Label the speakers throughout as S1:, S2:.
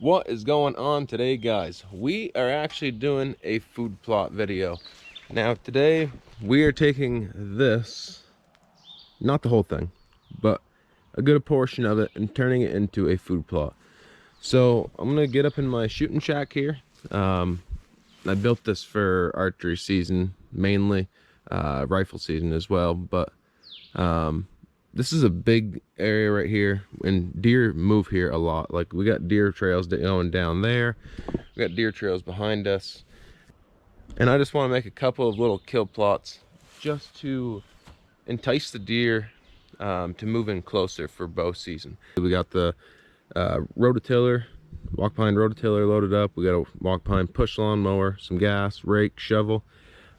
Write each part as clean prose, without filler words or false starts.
S1: What is going on today, guys? We are actually doing a food plot video. Now today we are taking this, not the whole thing, but a good portion of it and turning it into a food plot. So I'm gonna get up in my shooting shack here. I built this for archery season mainly, rifle season as well, but this is a big area right here, and deer move here a lot. Like, we got deer trails going down there, we got deer trails behind us, and I just want to make a couple of little kill plots just to entice the deer to move in closer for bow season. We got the rototiller, walk behind rototiller loaded up. We got a walk behind push lawn mower, some gas, rake, shovel.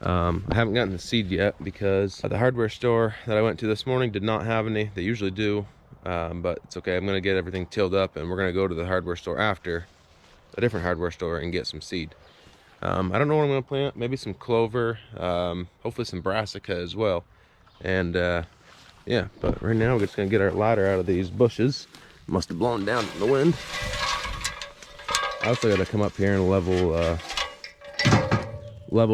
S1: I haven't gotten the seed yet because the hardware store that I went to this morning did not have any. They usually do, but it's okay. I'm gonna get everything tilled up, and we're gonna go to the hardware store after, a different hardware store, and get some seed. I don't know what I'm gonna plant. Maybe some clover, hopefully some brassica as well. And yeah, but right now we're just gonna get our ladder out of these bushes. Must have blown down in the wind. I also gotta come up here and level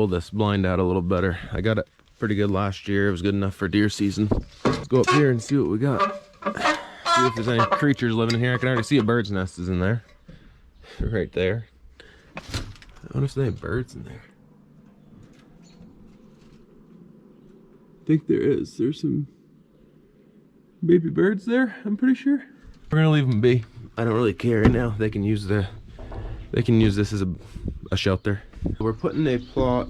S1: this blind out a little better. I got it pretty good last year. It was good enough for deer season. Let's go up here and see what we got. See if there's any creatures living in here. I can already see a bird's nest is in there. Right there. I wonder if there's any birds in there. I think there is. There's some baby birds there, I'm pretty sure. We're gonna leave them be. I don't really care right now. They can use this as a shelter. We're putting a plot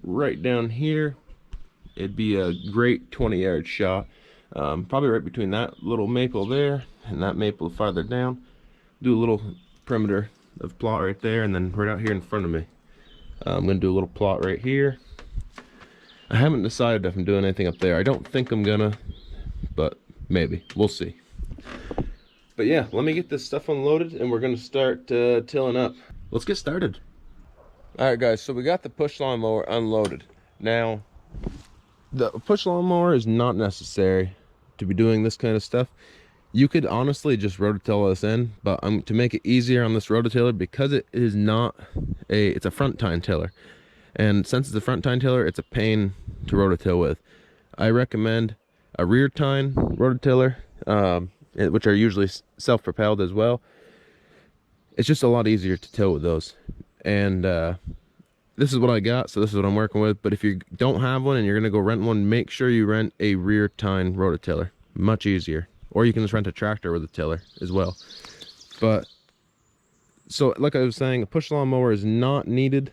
S1: right down here. It'd be a great 20-yard shot. Probably right between that little maple there and that maple farther down. Do a little perimeter of plot right there, and then right out here in front of me. I'm gonna do a little plot right here. I haven't decided if I'm doing anything up there. I don't think I'm gonna, but maybe. We'll see. But yeah, let me get this stuff unloaded and we're gonna start tilling up. Let's get started. Alright guys, so we got the push lawnmower unloaded. Now, the push lawnmower is not necessary to be doing this kind of stuff. You could honestly just rototill this in, but to make it easier on this rototiller, because it is not it's a front tine tiller. And since it's a front tine tiller, it's a pain to rototill with. I recommend a rear tine rototiller, which are usually self-propelled as well. It's just a lot easier to till with those. And this is what I got, so this is what I'm working with. But if you don't have one and you're gonna go rent one, make sure you rent a rear tine rototiller. Much easier. Or you can just rent a tractor with a tiller as well. But so like I was saying, a push lawnmower is not needed.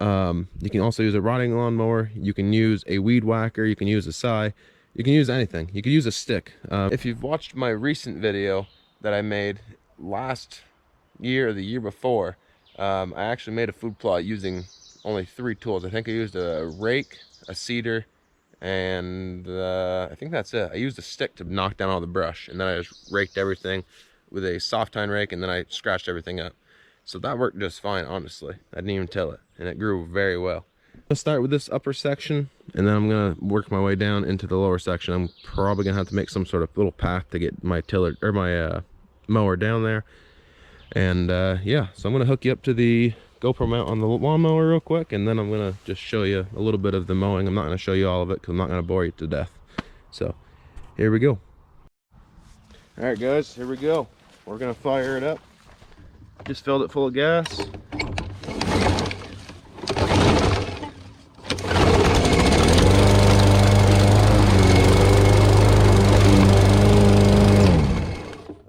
S1: You can also use a rotting lawnmower. You can use a weed whacker. You can use a scythe. You can use anything. You could use a stick. If you've watched my recent video that I made last year or the year before, I actually made a food plot using only 3 tools. I think I used a rake, a cedar, and I think that's it. I used a stick to knock down all the brush, and then I just raked everything with a soft tine rake, and then I scratched everything up. So that worked just fine, honestly. I didn't even till it, and it grew very well. I'll start with this upper section, and then I'm gonna work my way down into the lower section. I'm probably gonna have to make some sort of little path to get my tiller or my mower down there. And yeah, so I'm gonna hook you up to the GoPro mount on the lawnmower real quick, and then I'm gonna just show you a little bit of the mowing. I'm not gonna show you all of it because I'm not gonna bore you to death. So here we go. All right guys, here we go. We're gonna fire it up. Just filled it full of gas.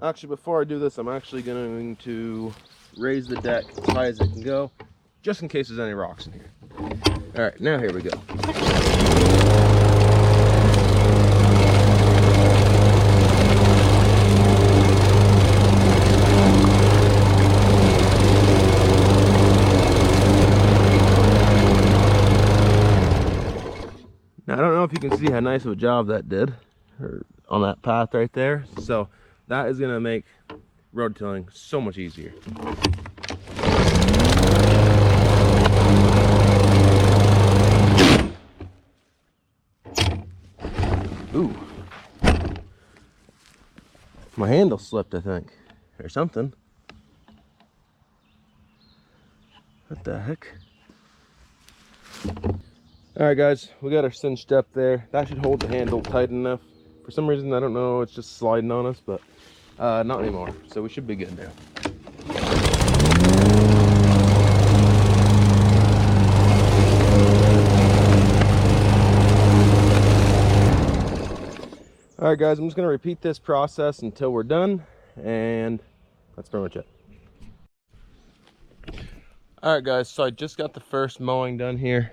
S1: Actually, before I do this, I'm actually going to raise the deck as high as it can go, just in case there's any rocks in here. All right, now here we go. Now, I don't know if you can see how nice of a job that did on that path right there. So that is gonna make rototilling so much easier. Ooh. My handle slipped, I think, or something. What the heck? All right, guys, we got our cinched up there. That should hold the handle tight enough. For some reason, I don't know, it's just sliding on us, but not anymore. So we should be good now. All right, guys, I'm just gonna repeat this process until we're done, and that's pretty much it. All right, guys, so I just got the first mowing done here.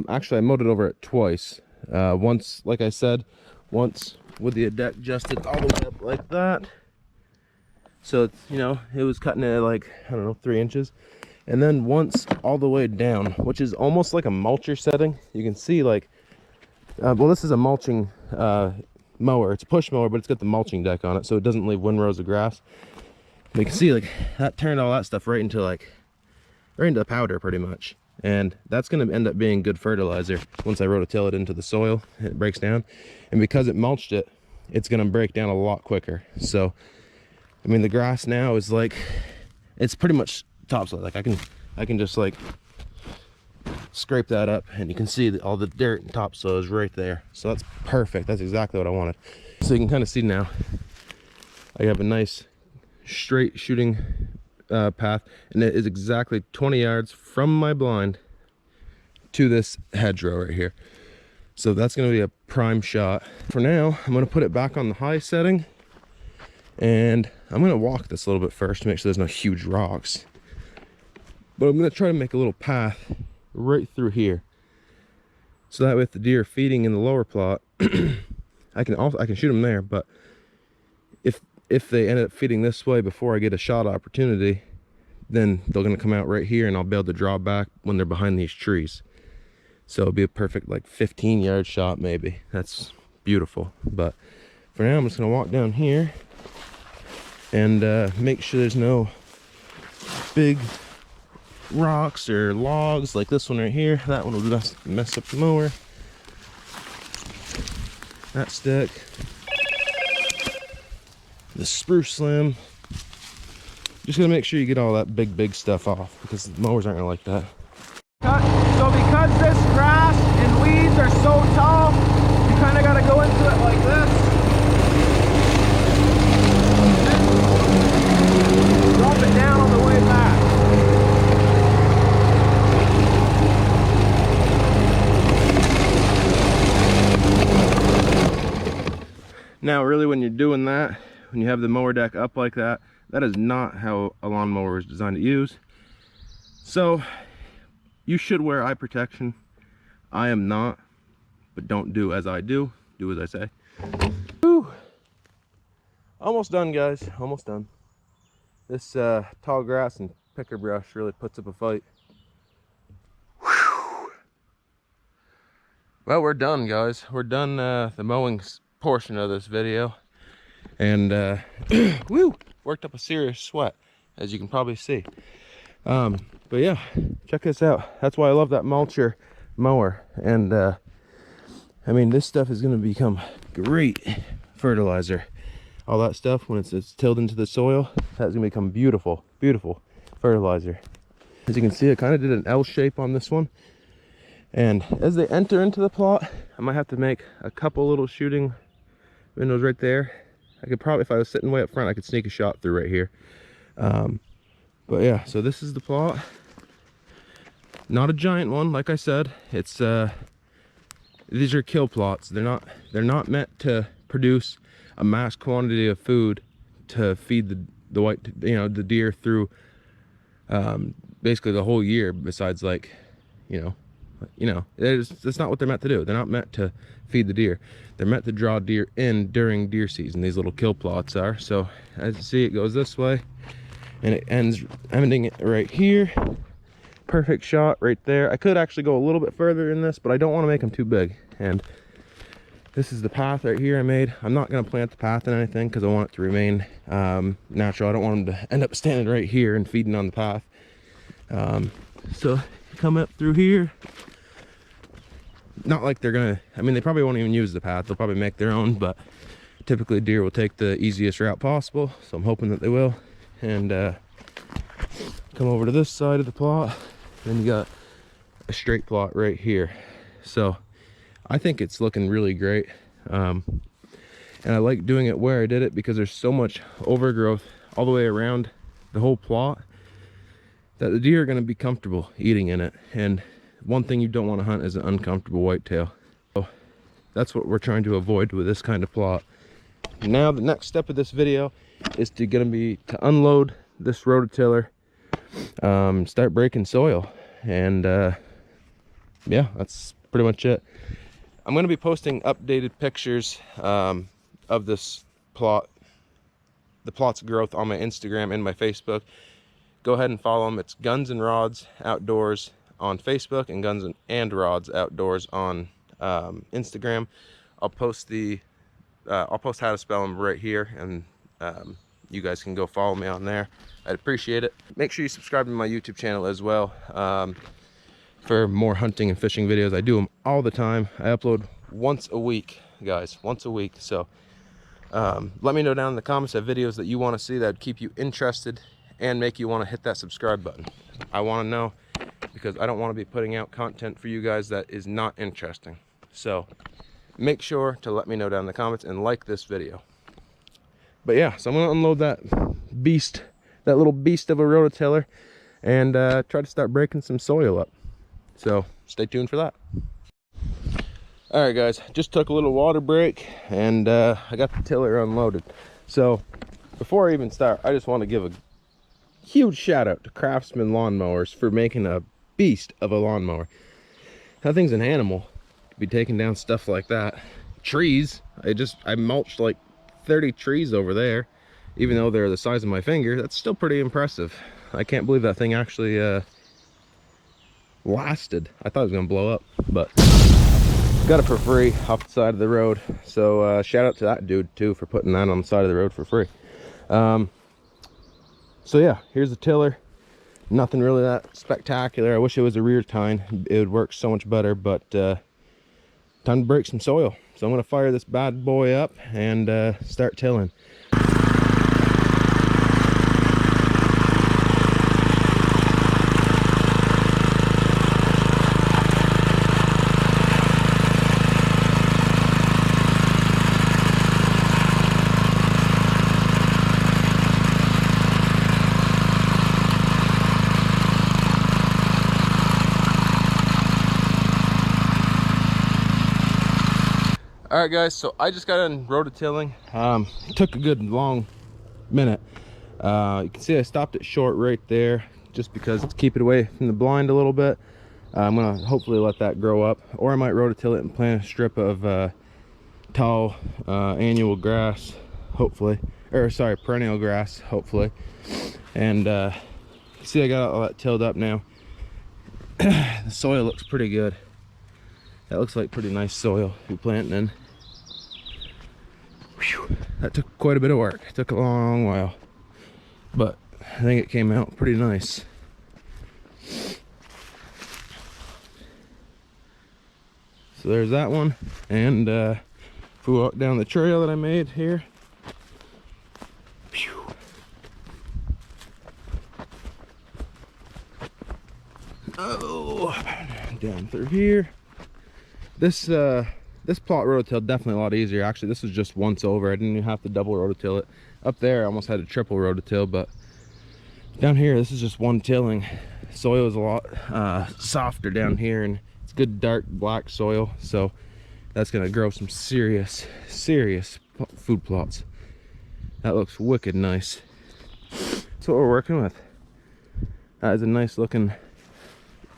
S1: Actually, I mowed it over it twice. Once, like I said, once with the deck adjusted all the way up like that. So it's, you know, it was cutting it like, I don't know, 3 inches. And then once all the way down, which is almost like a mulcher setting. You can see like, well, this is a mulching mower. It's a push mower, but it's got the mulching deck on it, so it doesn't leave windrows of grass. And you can see like that turned all that stuff right into the powder pretty much. And that's going to end up being good fertilizer once I rototill it into the soil. It breaks down, and because it mulched it, it's going to break down a lot quicker. So I mean, the grass now is like, it's pretty much topsoil. Like I can just like scrape that up, and you can see that all the dirt and topsoil is right there. So that's perfect. That's exactly what I wanted. So you can kind of see now I have a nice straight shooting path, and it is exactly 20 yards from my blind to this hedgerow right here. So that's going to be a prime shot. For now, I'm going to put it back on the high setting, and I'm going to walk this a little bit first to make sure there's no huge rocks. But I'm going to try to make a little path right through here, so that way if the deer are feeding in the lower plot, I can shoot them there. But if they end up feeding this way before I get a shot opportunity, then they're going to come out right here, and I'll be able to draw back when they're behind these trees. So it'll be a perfect like 15-yard shot maybe. That's beautiful. But for now, I'm just going to walk down here and make sure there's no big rocks or logs like this one right here. That one will mess up the mower. That stick, the spruce limb. Just gonna make sure you get all that big stuff off, because the mowers aren't gonna like that. So because this grass and weeds are so tall, you kind of got to go into it like this. Drop it down on the way back. Now really, when you're doing that, when you have the mower deck up like that, that is not how a lawnmower is designed to use. So you should wear eye protection. I am not, but don't do as I do, do as I say. Whew. Almost done, guys, almost done. This tall grass and picker brush really puts up a fight. Whew. Well, we're done, guys. We're done the mowing portion of this video, and woo, worked up a serious sweat, as you can probably see. But yeah, check this out. That's why I love that mulcher mower. And I mean, this stuff is going to become great fertilizer. All that stuff, when it's tilled into the soil, that's going to become beautiful fertilizer. As you can see, I kind of did an L shape on this one, and as they enter into the plot, I might have to make a couple little shooting windows right there. I could probably, if I was sitting way up front, I could sneak a shot through right here. But yeah, so this is the plot. Not a giant one, like I said. It's these are kill plots. They're not meant to produce a mass quantity of food to feed the white, the deer through basically the whole year. Besides, like, that's not what they're meant to do. They're not meant to feed the deer. They're meant to draw deer in during deer season. These little kill plots are. So as you see, it goes this way, and it ending it right here. Perfect shot right there. I could actually go a little bit further in this, but I don't want to make them too big. And this is the path right here I made. I'm not going to plant the path in anything, because I want it to remain natural. I don't want them to end up standing right here and feeding on the path. So come up through here. Not like they're gonna, I mean, they probably won't even use the path. They'll probably make their own, but typically deer will take the easiest route possible, so I'm hoping that they will. And come over to this side of the plot, then you got a straight plot right here. So I think it's looking really great. And I like doing it where I did it because there's so much overgrowth all the way around the whole plot that the deer are going to be comfortable eating in it. And one thing you don't want to hunt is an uncomfortable whitetail. So that's what we're trying to avoid with this kind of plot. Now the next step of this video is to unload this rototiller, start breaking soil, and yeah, that's pretty much it. I'm going to be posting updated pictures of this plot, the plot's growth, on my Instagram and my Facebook. Go ahead and follow them. It's Guns and Rods Outdoors on Facebook and Guns and Rods Outdoors on Instagram. I'll post how to spell them right here, and you guys can go follow me on there. I'd appreciate it. Make sure you subscribe to my YouTube channel as well for more hunting and fishing videos. I do them all the time. I upload once a week, guys, once a week. So let me know down in the comments of videos that you want to see that would keep you interested and make you want to hit that subscribe button. I want to know, because I don't want to be putting out content for you guys that is not interesting. So make sure to let me know down in the comments and like this video. But yeah, so I'm going to unload that beast, that little beast of a rototiller, and try to start breaking some soil up. So stay tuned for that. All right, guys, just took a little water break, and I got the tiller unloaded. So before I even start, I just want to give a huge shout out to Craftsman Lawnmowers for making a beast of a lawnmower. That thing's an animal to be taking down stuff like that. Trees, I mulched like 30 trees over there, even though they're the size of my finger. That's still pretty impressive. I can't believe that thing actually lasted. I thought it was gonna blow up, but got it for free off the side of the road. So shout out to that dude too for putting that on the side of the road for free. So yeah, here's the tiller. Nothing really that spectacular. I wish it was a rear tine. It would work so much better, but time to break some soil. So I'm gonna fire this bad boy up and start tilling. All right, guys, so I just got in rototilling. It took a good long minute. You can see I stopped it short right there just because to keep it away from the blind a little bit. I'm gonna hopefully let that grow up, or I might rototill it and plant a strip of tall annual grass, hopefully, or sorry, perennial grass, hopefully. And see, I got all that tilled up now. The soil looks pretty good. That looks like pretty nice soil to be planting in. Whew, that took quite a bit of work. It took a long while, but I think it came out pretty nice. So there's that one, and if we walk down the trail that I made here, whew. Oh, down through here. This plot rototill definitely a lot easier. Actually, this was just once over. I didn't even have to double rototill it. Up there I almost had a triple rototill, but down here this is just one tilling. Soil is a lot softer down here, and it's good dark black soil, so that's gonna grow some serious food plots. That looks wicked nice. That's what we're working with. That is a nice looking.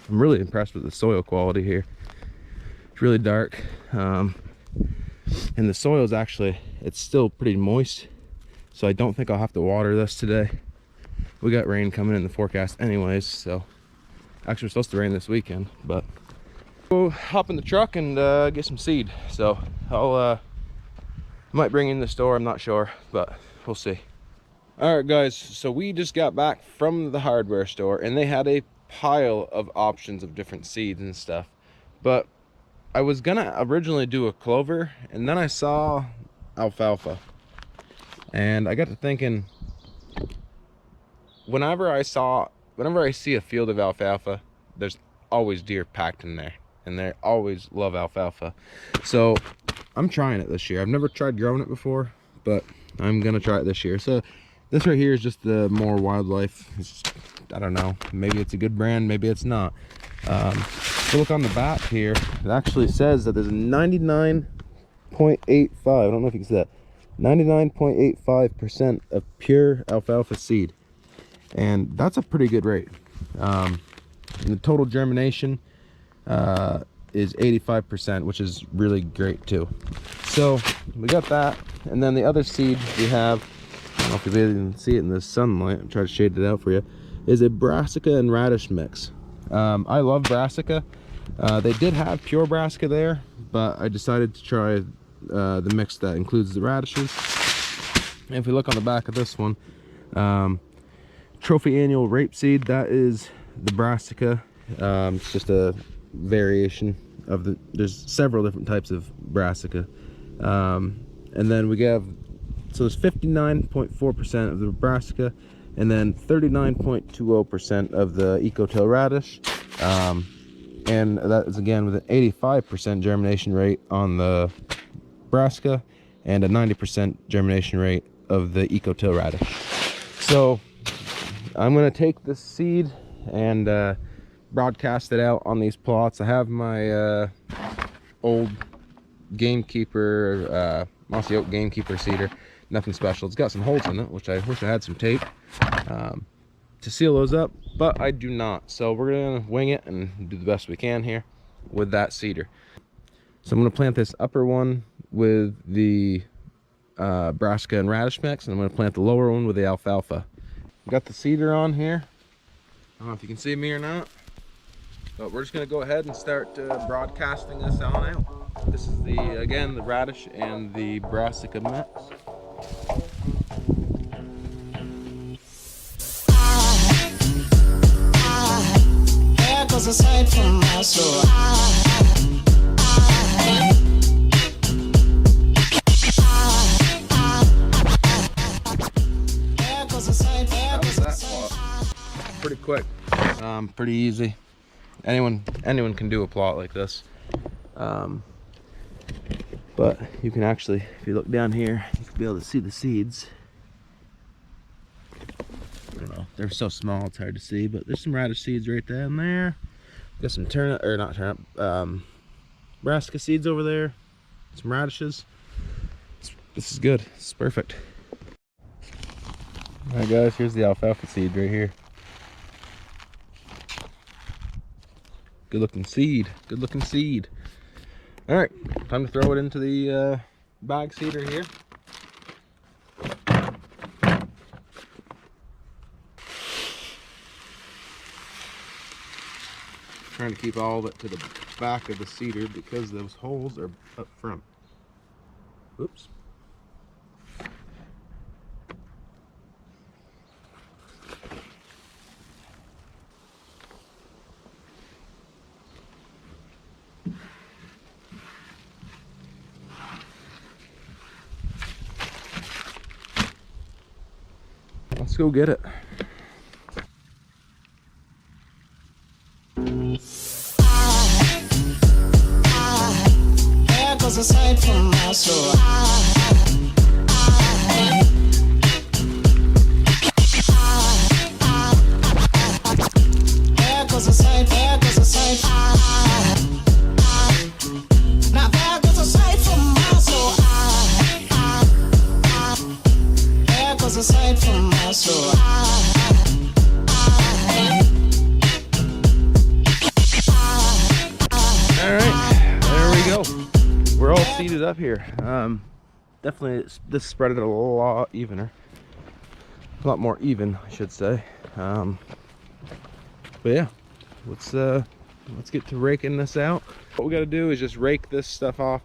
S1: I'm really impressed with the soil quality here. It's really dark, and the soil is actually, it's still pretty moist, so I don't think I'll have to water this today. We got rain coming in the forecast anyways, so actually we're supposed to rain this weekend, but we'll hop in the truck and get some seed. So I might bring in the store, I'm not sure, but we'll see. All right, guys, so we just got back from the hardware store, and they had a pile of options of different seeds and stuff, but I was gonna originally do a clover, and then I saw alfalfa, and I got to thinking, whenever I see a field of alfalfa, there's always deer packed in there, and they always love alfalfa. So I'm trying it this year. I've never tried growing it before, but I'm gonna try it this year. So this right here is just the more wildlife. It's just, I don't know, maybe it's a good brand, maybe it's not. If you look on the back here, it actually says that there's a 99.85, I don't know if you can see that, 99.85% of pure alfalfa seed, and that's a pretty good rate. And the total germination is 85%, which is really great too. So we got that, and then the other seed we have, I don't know if you really can see it in the sunlight, I'm trying to shade it out for you, is a brassica and radish mix. I love brassica. They did have pure brassica there, but I decided to try the mix that includes the radishes. And if we look on the back of this one, trophy annual rapeseed, that is the brassica. It's just a variation of the, there's several different types of brassica. And then we have, so there's 59.4% of the brassica, and then 39.20% of the eco-tail radish. And that is again with an 85% germination rate on the brassica and a 90% germination rate of the eco-tail radish. So I'm gonna take this seed and broadcast it out on these plots. I have my old gamekeeper, mossy oak gamekeeper cedar. Nothing special. It's got some holes in it, which I wish I had some tape to seal those up, but I do not. So we're gonna wing it and do the best we can here with that cedar. So I'm gonna plant this upper one with the brassica and radish mix, and I'm gonna plant the lower one with the alfalfa. Got the cedar on here. I don't know if you can see me or not, but we're just gonna go ahead and start broadcasting this on out. This is the, again, the radish and the brassica mix. There goes a sight from my soul. Pretty quick, pretty easy. Anyone can do a plot like this. But you can actually, if you look down here, you can be able to see the seeds. I don't know, they're so small it's hard to see, but there's some radish seeds right down there. Got some turnip, or not turnip, brassica seeds over there. Some radishes. This is good. This is perfect. All right, guys, here's the alfalfa seed right here. Good looking seed. Good looking seed. All right, time to throw it into the bag seeder here. Trying to keep all of it to the back of the seeder because those holes are up front. Oops. Let's go get it. There goes a sight from my soul. There goes a sight, there goes a sight. Now there goes a sight from my soul. There goes a sight from my soul. We're all seated up here. Definitely this spread it a lot evener, a lot more even, I should say. But yeah, let's get to raking this out. What we got to do is just rake this stuff off,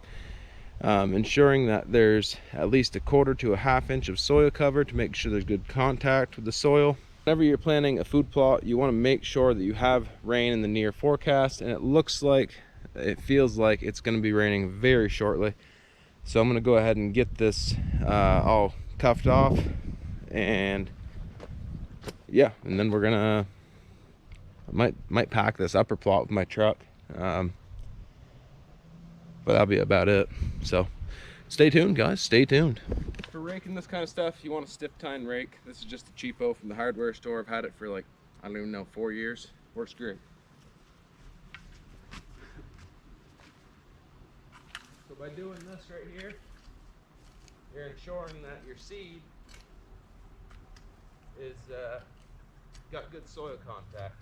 S1: ensuring that there's at least 1/4 to 1/2 inch of soil cover to make sure there's good contact with the soil. Whenever you're planting a food plot, you want to make sure that you have rain in the near forecast, and it feels like it's going to be raining very shortly. So I'm going to go ahead and get this all cuffed off, and yeah, and then we're going to I might pack this upper plot with my truck, but that'll be about it. So stay tuned, guys, stay tuned. For raking this kind of stuff, you want a stiff tine rake. This is just a cheapo from the hardware store. I've had it for like, I don't even know, 4 years. Works great. So by doing this right here, you're ensuring that your seed is got good soil contact.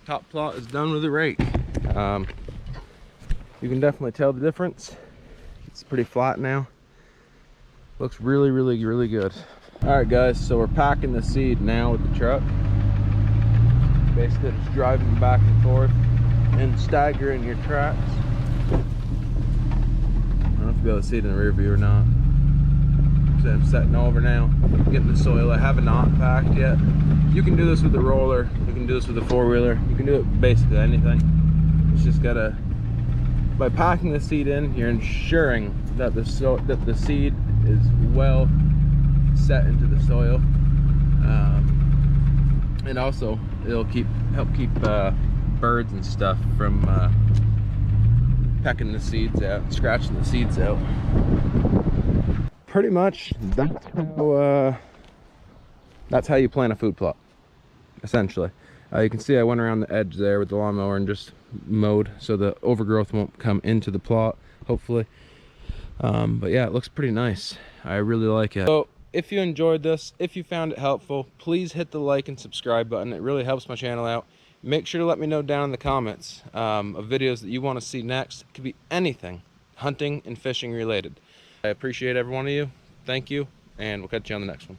S1: Top plot is done with the rake. You can definitely tell the difference. It's pretty flat now. Looks really, really, really good. All right, guys, so we're packing the seed now with the truck. Basically just driving back and forth and staggering your tracks. I don't know if you'll be able to see it in the rear view or not. So I'm setting over now, getting the soil. I haven't not packed yet. You can do this with the roller, you can do this with a four-wheeler, you can do it basically anything. It's just gotta, by packing the seed in, you're ensuring that the seed is well set into the soil, and also it'll help keep birds and stuff from pecking the seeds out, scratching the seeds out. Pretty much that's how you plant a food plot, essentially. You can see I went around the edge there with the lawnmower and just mowed so the overgrowth won't come into the plot, hopefully. But yeah, it looks pretty nice. I really like it. So if you enjoyed this, if you found it helpful, please hit the like and subscribe button. It really helps my channel out. Make sure to let me know down in the comments of videos that you want to see next. It could be anything hunting and fishing related. I appreciate every one of you. Thank you, and we'll catch you on the next one.